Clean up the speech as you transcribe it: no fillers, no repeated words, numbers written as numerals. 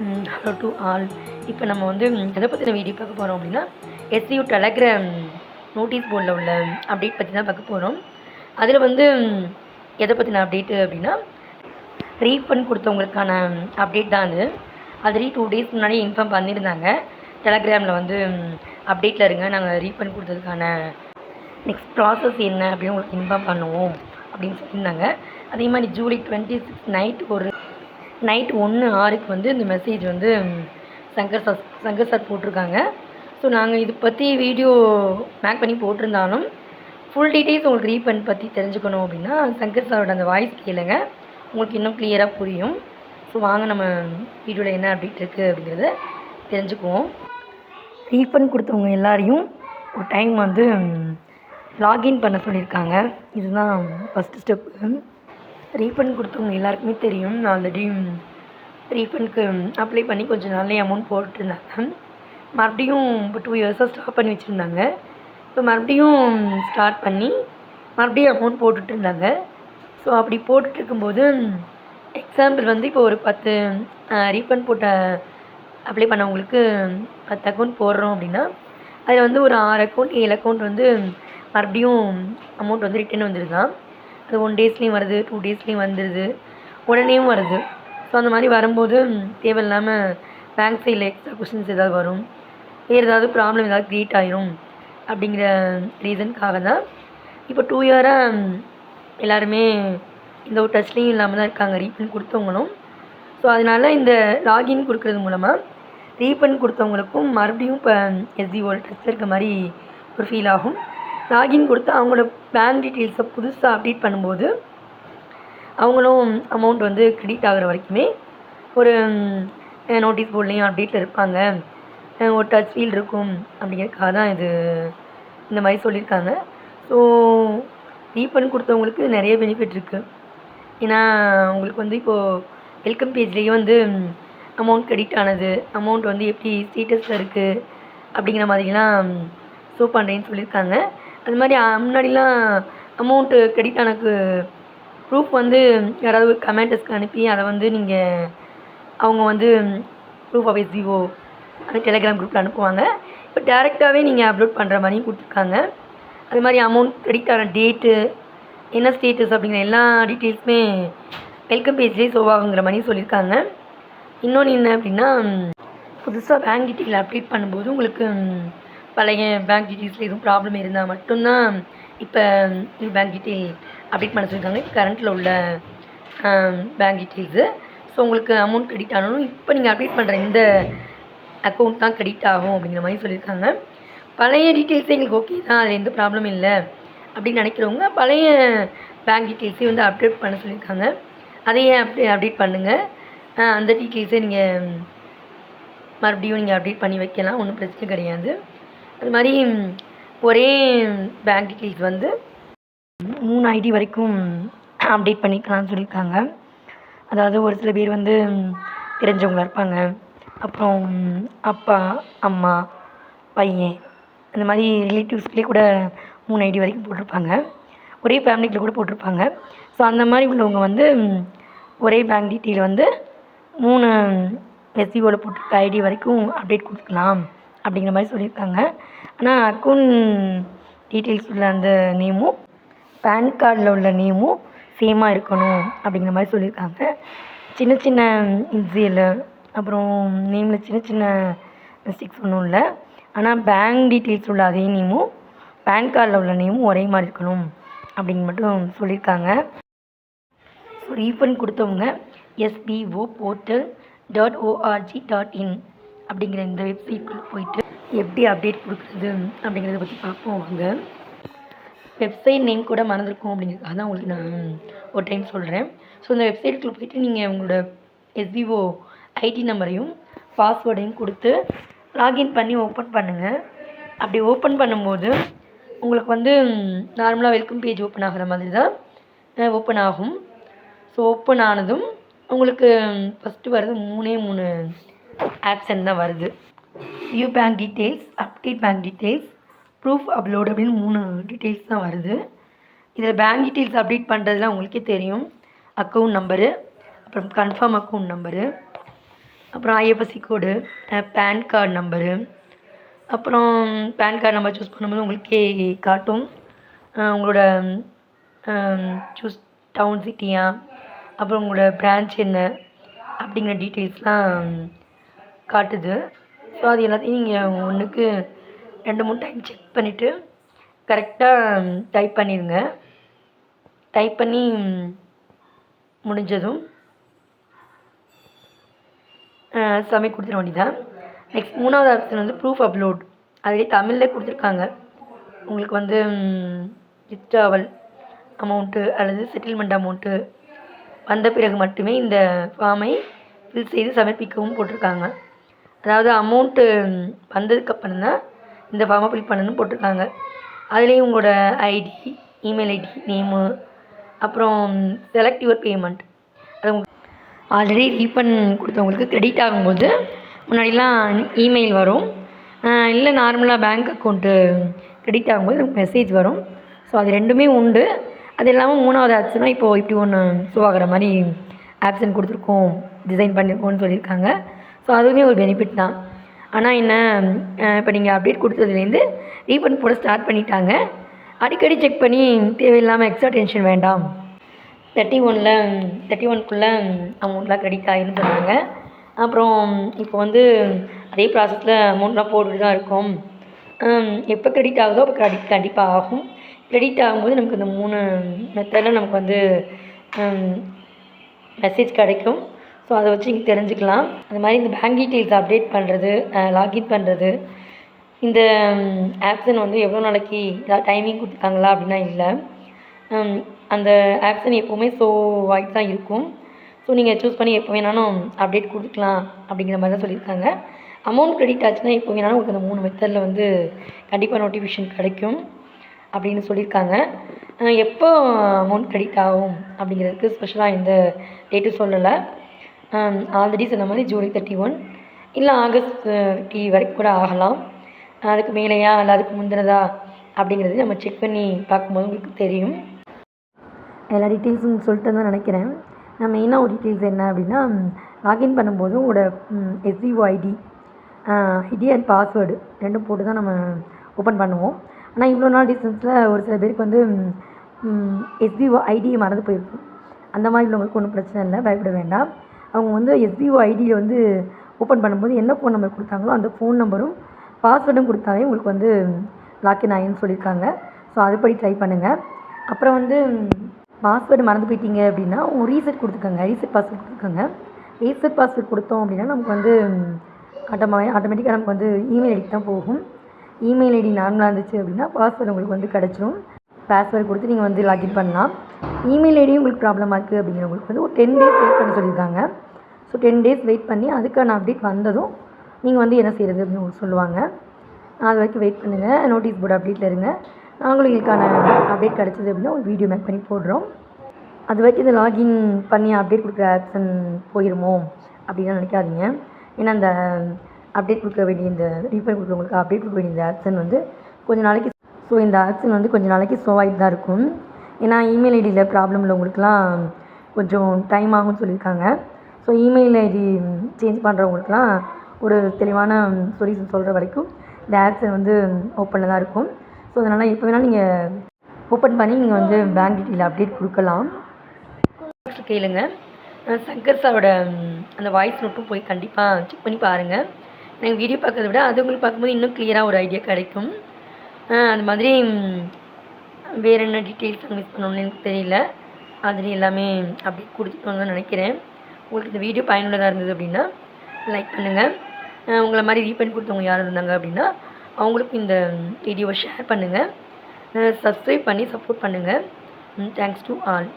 Hello to all. இப்போ நம்ம வந்து எதை பற்றின வீடியோ பார்க்க போகிறோம் அப்படின்னா, எஸ்சியூ டெலகிராம் நோட்டீஸ் போர்டில் உள்ள அப்டேட் பற்றி தான் பார்க்க போகிறோம். அதில் வந்து எதை பற்றின அப்டேட்டு அப்படின்னா, ரீஃபண்ட் கொடுத்தவங்களுக்கான அப்டேட் தான் அது. ஆல்ரெடி 2 டேஸ் முன்னாடி இன்ஃபார்ம் பண்ணியிருந்தாங்க. டெலகிராமில் வந்து அப்டேட்டில் இருங்க, நாங்கள் ரீஃபண்ட் கொடுத்ததுக்கான நெக்ஸ்ட் ப்ராசஸ் என்ன அப்படின்னு உங்களுக்கு இன்ஃபார்ம் பண்ணுவோம் அப்படின்னு சொல்லியிருந்தாங்க. அதே மாதிரி ஜூலை 26 நைட் 1:06 வந்து இந்த மெசேஜ் வந்து சங்கர் சார் போட்டிருக்காங்க. ஸோ நாங்கள் இது பற்றி வீடியோ மேக் பண்ணி போட்டிருந்தாலும் ஃபுல் டீட்டெயில்ஸ் உங்களுக்கு ரீஃபண்ட் பற்றி தெரிஞ்சுக்கணும் அப்படின்னா சங்கர் சாரோட அந்த வாய்ஸ் கேளுங்க, உங்களுக்கு இன்னும் கிளியராக புரியும். ஸோ வாங்க நம்ம வீடியோவில் என்ன அப்டேட் இருக்குது அப்படிங்கிறத தெரிஞ்சுக்குவோம். ரீஃபண்ட் கொடுத்தவங்க எல்லாரையும் ஒரு டைம் வந்து லாகின் பண்ண சொல்லியிருக்காங்க. இதுதான் ஃபஸ்ட்டு ஸ்டெப்பு. ரீஃபண்ட் கொடுத்தவங்க எல்லாருக்குமே தெரியும், ஆல்ரெடி ரீஃபண்ட்க்கு அப்ளை பண்ணி கொஞ்சம் நாளே அமௌண்ட் போட்டுருந்தாங்க. மறுபடியும் இப்போ 2 இயர்ஸாக ஸ்டாப் பண்ணி வச்சுருந்தாங்க. இப்போ மறுபடியும் ஸ்டார்ட் பண்ணி மறுபடியும் அமௌண்ட் போட்டுட்டு இருந்தாங்க. ஸோ அப்படி போட்டுட்டு இருக்கும்போது எக்ஸாம்பிள் வந்து இப்போ ஒரு 10 ரீஃபண்ட் போட்ட அப்ளை பண்ணவங்களுக்கு 10 அக்கௌண்ட் போடுறோம் அப்படின்னா, அதில் வந்து ஒரு 6 அக்கௌண்ட் 7 அக்கௌண்ட் வந்து மறுபடியும் அமௌண்ட் வந்து ரிட்டர்ன் வந்துடுதான். அது 1 டேஸ்லேயும் வருது, 2 டேஸ்லேயும் வந்துடுது, உடனேயும் வருது. ஸோ அந்த மாதிரி வரும்போது தேவையில்லாமல் பேங்க் சைடில் எக்ஸ்ட்ரா கொஷின்ஸ் ஏதாவது வரும், வேறு ஏதாவது ப்ராப்ளம் ஏதாவது க்ரியேட் ஆகிரும் அப்படிங்கிற ரீசனுக்காக தான் இப்போ 2 இயராக எல்லாருமே இந்த ஒரு டச்லேயும் இல்லாமல் தான் இருக்காங்க, ரீஃபண்ட் கொடுத்தவங்களும். ஸோ அதனால் இந்த லாகின் கொடுக்குறது மூலமாக ரீஃபண்ட் கொடுத்தவங்களுக்கும் மறுபடியும் இப்போ எஸ்டிஓ டச்சில் இருக்க மாதிரி ஒரு ஃபீல் ஆகும். லாகின் கொடுத்து அவங்களோட பேங்க் டீட்டெயில்ஸை புதுசாக அப்டேட் பண்ணும்போது அவங்களும் அமௌண்ட் வந்து கிரெடிட் ஆகிற வரைக்குமே ஒரு நோட்டீஸ் போர்ட்லேயும் அப்டேட்டில் இருப்பாங்க, ஒரு டச் ஃபீல் இருக்கும் அப்படிங்கிறதுக்காக தான் இது இந்த மாதிரி சொல்லியிருக்காங்க. ஸோ ரீஃபண்ட் கொடுத்தவங்களுக்கு நிறைய பெனிஃபிட் இருக்குது. ஏன்னா உங்களுக்கு வந்து இப்போது வெல்கம் பேஜ்லேயே வந்து அமௌண்ட் கிரெடிட் ஆனது, அமௌண்ட் வந்து எப்படி ஸ்டேட்டஸில் இருக்குது அப்படிங்கிற மாதிரிலாம் ஷோ பண்ணுறேன்னு சொல்லியிருக்காங்க. அது மாதிரி முன்னாடிலாம் அமௌண்ட்டு கிரெடிட் ஆனதுக்கு ப்ரூஃப் வந்து யாராவது கமெண்டர்ஸ்க்கு அனுப்பி அதை வந்து நீங்கள் அவங்க வந்து ப்ரூஃப் ஆஃப் எஸ்டிஓ அந்த டெலிகிராம் குரூப்பில் அனுப்புவாங்க. இப்போ டேரெக்டாகவே நீங்கள் அப்லோட் பண்ணுற மாதிரியும் கொடுத்துருக்காங்க. அது மாதிரி அமௌண்ட் கிரெடிட் ஆன டேட்டு, என்ன ஸ்டேட்டஸ் அப்படிங்கிற எல்லா டீட்டெயில்ஸுமே வெல்கம் பேஜ்லேயே ஷோ ஆகுங்கிற மாதிரி சொல்லியிருக்காங்க. இன்னொன்று என்ன அப்படின்னா, புதுசாக பேங்க் டீட்டெயில் அப்டேட் பண்ணும்போது உங்களுக்கு பழைய பேங்க் டீட்டெயில்ஸில் எதுவும் ப்ராப்ளம் இருந்தால் மட்டும்தான் இப்போ நியூ பேங்க் டீட்டெயில் அப்டேட் பண்ண சொல்லியிருக்காங்க, கரண்ட்டில் உள்ள பேங்க் டீட்டெயில்ஸு. ஸோ உங்களுக்கு அமௌண்ட் கிரெடிட் ஆனாலும் இப்போ நீங்கள் அப்டேட் பண்ணுற இந்த அக்கௌண்ட் தான் கிரெடிட் ஆகும் அப்படிங்கிற மாதிரி சொல்லியிருக்காங்க. பழைய டீட்டெயில்ஸே எங்களுக்கு ஓகே தான், அதில் எந்த ப்ராப்ளம் இல்லை அப்படின்னு நினைக்கிறவங்க பழைய பேங்க் டீட்டெயில்ஸே வந்து அப்டேட் பண்ண சொல்லியிருக்காங்க. அதையே அப்டேட் பண்ணுங்கள். அந்த டீட்டெயில்ஸை நீங்கள் மறுபடியும் நீங்கள் அப்டேட் பண்ணி வைக்கலாம், ஒன்றும் பிரச்சனை கிடையாது. அது மாதிரி ஒரே பேங்க் டீட்டெயில்ஸ் வந்து 3 ஐடி வரைக்கும் அப்டேட் பண்ணிக்கலாம்னு சொல்லியிருக்காங்க. அதாவது ஒரு சில பேர் வந்து தெரிஞ்சவங்களா இருப்பாங்க, அப்புறம் அப்பா அம்மா பையன் அந்த மாதிரி ரிலேட்டிவ்ஸ்லேயே கூட 3 ஐடி வரைக்கும் போட்டிருப்பாங்க, ஒரே ஃபேமிலிக்குள்ள கூட போட்டிருப்பாங்க. ஸோ அந்த மாதிரி உள்ளவங்க வந்து ஒரே பேங்க் டீட்டெயில் வந்து 3 எஸ்சிஓவில் போட்டிருக்க ஐடி வரைக்கும் அப்டேட் கொடுத்துக்கலாம் அப்படிங்கிற மாதிரி சொல்லியிருக்காங்க. ஆனால் அக்கௌண்ட் டீட்டெயில்ஸ் உள்ள அந்த நேமும் பேன் கார்டில் உள்ள நேமும் சேமாக இருக்கணும் அப்படிங்கிற மாதிரி சொல்லியிருக்காங்க. சின்ன சின்ன இன்சியல் அப்புறம் நேமில் சின்ன சின்ன மிஸ்டேக்ஸ் ஒன்றும் இல்லை. ஆனால் பேங்க் டீட்டெயில்ஸ் உள்ள அதே நேமும் பேன் கார்டில் உள்ள நேமும் ஒரே மாதிரி இருக்கணும் அப்படின்னு மட்டும் சொல்லியிருக்காங்க. ஸோ ரீஃபண்ட் கொடுத்தவங்க sboportal.org.in அப்படிங்கிற இந்த வெப்சைட்குள்ளே போயிட்டு எப்படி அப்டேட் கொடுக்குறது அப்படிங்கிறத பற்றி பார்ப்போம். வாங்க. வெப்சைட் நேம் கூட மறந்துருக்கும் அப்படிங்கிறதுக்காக தான் உங்களுக்கு நான் ஒரு டைம் சொல்கிறேன். ஸோ இந்த வெப்சைட்டுக்குள்ளே போய்ட்டு நீங்கள் உங்களோட எஸ்பிஓ ஐடி நம்பரையும் பாஸ்வேர்டையும் கொடுத்து லாகின் பண்ணி ஓப்பன் பண்ணுங்கள். அப்படி ஓப்பன் பண்ணும்போது உங்களுக்கு வந்து நார்மலாக வெல்கம் பேஜ் ஓப்பன் ஆகிற மாதிரி தான் ஓப்பன் ஆகும். ஸோ ஓப்பன் ஆனதும் உங்களுக்கு ஃபஸ்ட்டு வருது 3 ஆப்ஷன் தான் வருது. View bank details, update bank details, proof upload அப்படின்னு 3 டீட்டெயில்ஸ் தான் வருது. இதில் பேங்க் டீட்டெயில்ஸ் அப்டேட் பண்ணுறதுலாம் உங்களுக்கே தெரியும், அக்கௌண்ட் நம்பரு, அப்புறம் கன்ஃபார்ம் அக்கௌண்ட் நம்பரு, அப்புறம் IFSC code, PAN card number, அப்புறம் பேன் கார்டு நம்பர் சூஸ் பண்ணும்போது உங்களுக்கே காட்டும். உங்களோட சூஸ் டவுன் சிட்டியா, அப்புறம் உங்களோட பிரான்ச் என்ன அப்படிங்கிற டீட்டெயில்ஸ்லாம் காட்டுது. ஸோ அது எல்லாத்தையும் நீங்கள் ஒன்றுக்கு 2-3 டைம் செக் பண்ணிவிட்டு கரெக்டாக டைப் பண்ணிடுங்க. டைப் பண்ணி முடிஞ்சதும் சப்மிட் கொடுத்துட வேண்டியதான். நெக்ஸ்ட் 3வது ஆப்ஷன் வந்து ப்ரூஃப் அப்லோட். அதிலே தமிழில் கொடுத்துருக்காங்க. உங்களுக்கு வந்து வித்ட்ராவல் அமௌண்ட்டு அல்லது செட்டில்மெண்ட் அமௌண்ட்டு வந்த பிறகு மட்டுமே இந்த ஃபார்மை ஃபில் செய்து சமர்ப்பிக்கவும் போட்டிருக்காங்க. அதாவது அமௌண்ட்டு வந்ததுக்கப்புறம் தான் இந்த ஃபார்மை ஃபில் பண்ணணும்னு போட்டிருக்காங்க. அதுலேயும் உங்களோட ஐடி, இமெயில் ஐடி, நேமு, அப்புறம் செலக்ட் யுவர் பேமெண்ட். அது ஆல்ரெடி ரீஃபண்ட் கொடுத்தவங்களுக்கு கிரெடிட் ஆகும்போது முன்னாடிலாம் இமெயில் வரும், இல்லை நார்மலாக பேங்க் அக்கௌண்ட்டு கிரெடிட் ஆகும்போது நமக்கு மெசேஜ் வரும். ஸோ அது ரெண்டுமே உண்டு. அது இல்லாமல் 3வது ஆப்ஷனாக இப்போது இப்படி ஒன்று ஷோ ஆகிற மாதிரி ஆப்ஷன் கொடுத்துருக்கோம், டிசைன் பண்ணியிருக்கோம்னு சொல்லியிருக்காங்க. ஸோ அதுவுமே ஒரு பெனிஃபிட் தான். ஆனால் என்ன, இப்போ நீங்கள் அப்டேட் கொடுத்ததுலேருந்து ரீஃபண்ட் போட ஸ்டார்ட் பண்ணிட்டாங்க. அடிக்கடி செக் பண்ணி தேவையில்லாமல் எக்ஸ்ட்ரா டென்ஷன் வேண்டாம். 31க்குள்ளே அமௌண்ட்லாம் கிரெடிட் ஆகிருன்னு சொன்னாங்க. அப்புறம் இப்போ வந்து அதே ப்ராசஸில் அமௌண்ட்லாம் போட்டுட்டு தான் இருக்கோம். எப்போ கிரெடிட் ஆகுதோ அப்போ கண்டிப்பாக ஆகும். கிரெடிட் ஆகும்போது நமக்கு இந்த 3 மெத்தடில் நமக்கு வந்து மெசேஜ் கிடைக்கும். ஸோ அதை வச்சு நீங்கள் தெரிஞ்சுக்கலாம். அது மாதிரி இந்த பேங்க் டீட்டெயில்ஸ் அப்டேட் பண்ணுறது, லாகின் பண்ணுறது, இந்த ஆப்ஷன் வந்து எவ்வளோ நாளைக்கு ஏதாவது டைமிங் கொடுத்துருக்காங்களா அப்படின்னா இல்லை. அந்த ஆப்ஷன் எப்போவுமே ஷோ ஆகிட்டு தான் இருக்கும். ஸோ நீங்கள் சூஸ் பண்ணி எப்போ வேணாலும் அப்டேட் கொடுக்கலாம் அப்படிங்கிற மாதிரி தான் சொல்லியிருக்காங்க. அமௌண்ட் கிரெடிட் ஆச்சுன்னா எப்போ வேணாலும் உங்களுக்கு அந்த 3 மெத்தடில் வந்து கண்டிப்பாக நோட்டிஃபிகேஷன் கிடைக்கும் அப்படின்னு சொல்லியிருக்காங்க. எப்போ அமௌண்ட் கிரெடிட் ஆகும் அப்படிங்கிறதுக்கு ஸ்பெஷலாக எந்த டேட்டும் சொல்லலை. ஆல்ரெடி சொன்ன மாதிரி ஜூலை 31 இல்லை ஆகஸ்ட் 30 வரைக்கும் கூட ஆகலாம். அதுக்கு மேலேயா இல்லை அதுக்கு முந்தினதா அப்படிங்கிறது நம்ம செக் பண்ணி பார்க்கும்போது உங்களுக்கு தெரியும். எல்லா டீட்டெயில்ஸும் சொல்லிட்டு தான் நினைக்கிறேன். நான் மெயினாக ஒரு டீட்டெயில்ஸ் என்ன அப்படின்னா, லாகின் பண்ணும்போது உங்களோட எஸ்பிஓ ஐடி அண்ட் பாஸ்வேர்டு 2ம் போட்டு தான் நம்ம ஓப்பன் பண்ணுவோம். ஆனால் இவ்வளோ நாள் டிஸ்டன்ஸில் ஒரு சில பேருக்கு வந்து எஸ்பிஓ ஐடியை மறந்து போயிருக்கும். அந்த மாதிரி உள்ளவங்களுக்கு ஒன்றும் பிரச்சனை இல்லை, பயப்பட வேண்டாம். அவங்க வந்து எஸ்பிஓ ஐடியை வந்து ஓப்பன் பண்ணும்போது என்ன ஃபோன் நம்பர் கொடுத்தாங்களோ அந்த ஃபோன் நம்பரும் பாஸ்வேர்டும் கொடுத்தாவே உங்களுக்கு வந்து லாக்இன் ஆகின்னு சொல்லியிருக்காங்க. ஸோ அதுபடி ட்ரை பண்ணுங்கள். அப்புறம் வந்து பாஸ்வேர்டு மறந்து போயிட்டீங்க அப்படின்னா உங்கள் ரீசெட் கொடுத்துக்கோங்க, ரீசெட் பாஸ்வேர்டு கொடுத்துக்கோங்க. ரீசெட் பாஸ்வேர்டு கொடுத்தோம் அப்படின்னா நமக்கு வந்து ஆட்டோமேட்டிக்காக நமக்கு வந்து இமெயில் ஐடிக்கு தான் போகும். இமெயில் ஐடி நார்மலாக இருந்துச்சு அப்படின்னா பாஸ்வேர்டு உங்களுக்கு வந்து கிடச்சிரும். பாஸ்வேர்டு கொடுத்து நீங்கள் வந்து லாகின் பண்ணலாம். இமெயில் ஐடியும் உங்களுக்கு ப்ராப்ளமாக இருக்குது அப்படிங்கிறவங்களுக்கு வந்து ஒரு 10 டேஸ் வெயிட் பண்ண சொல்லியிருக்காங்க. ஸோ 10 டேஸ் வெயிட் பண்ணி அதுக்கான அப்டேட் வந்ததும் நீங்கள் வந்து என்ன செய்கிறது அப்படின்னு உங்களுக்கு சொல்லுவாங்க. அது வரைக்கும் வெயிட் பண்ணுங்கள். நோட்டீஸ் போர்டு அப்டேட்டில் இருங்க. நாங்களும் எங்களுக்கான அப்டேட் கிடச்சிது அப்படின்னா ஒரு வீடியோ மேக் பண்ணி போடுறோம். அது வரைக்கும் இந்த லாகின் பண்ணி அப்டேட் கொடுக்குற ஆப்ஷன் போயிடுமோ அப்படின்லாம் நினைக்காதீங்க. ஏன்னா அந்த அப்டேட் கொடுக்க வேண்டிய இந்த ரீஃபண்ட் கொடுக்குறவங்களுக்கு அப்டேட் கொடுக்க வேண்டிய இந்த ஆப்ஷன் வந்து கொஞ்சம் நாளைக்கு இந்த ஆப்ஷன் வந்து கொஞ்சம் நாளைக்கு ஷோ ஆகிட்டு தான் இருக்கும். ஏன்னா இமெயில் ஐடியில் ப்ராப்ளம் உள்ளவங்களுக்குலாம் கொஞ்சம் டைம் ஆகும்னு சொல்லியிருக்காங்க. ஸோ இமெயில் ஐடி சேஞ்ச் பண்ணுறவங்களுக்குலாம் ஒரு தெளிவான சொல்யூஷன் சொல்கிற வரைக்கும் இந்த ஆப்ஷன் வந்து ஓப்பனில் தான் இருக்கும். ஸோ அதனால் எப்போ வேணாலும் நீங்கள் ஓப்பன் பண்ணி நீங்கள் வந்து பேங்க் டீட்டெயில் அப்டேட் கொடுக்கலாம். கேளுங்க, சங்கர் சாரோட அந்த வாய்ஸ் நோட்டும் போய் கண்டிப்பாக செக் பண்ணி பாருங்கள். எனக்கு வீடியோ பார்க்கறத விட அது உங்களுக்கு பார்க்கும்போது இன்னும் கிளியராக ஒரு ஐடியா கிடைக்கும். அது மாதிரி வேறு என்ன டீட்டெயில்ஸ் மிஸ் பண்ணணும்னு எனக்கு தெரியல. அதுலேயும் எல்லாமே அப்டேட் கொடுத்துருவாங்கன்னு நினைக்கிறேன். உங்களுக்கு இந்த வீடியோ பயனுள்ளதாக இருந்தது அப்படின்னா லைக் பண்ணுங்கள். உங்களை மாதிரி ரீஃபண்ட் கொடுத்தவங்க யார் இருந்தாங்க அப்படின்னா அவங்களுக்கும் இந்த வீடியோவை ஷேர் பண்ணுங்கள். சப்ஸ்கிரைப் பண்ணி சப்போர்ட் பண்ணுங்கள். Thanks to all.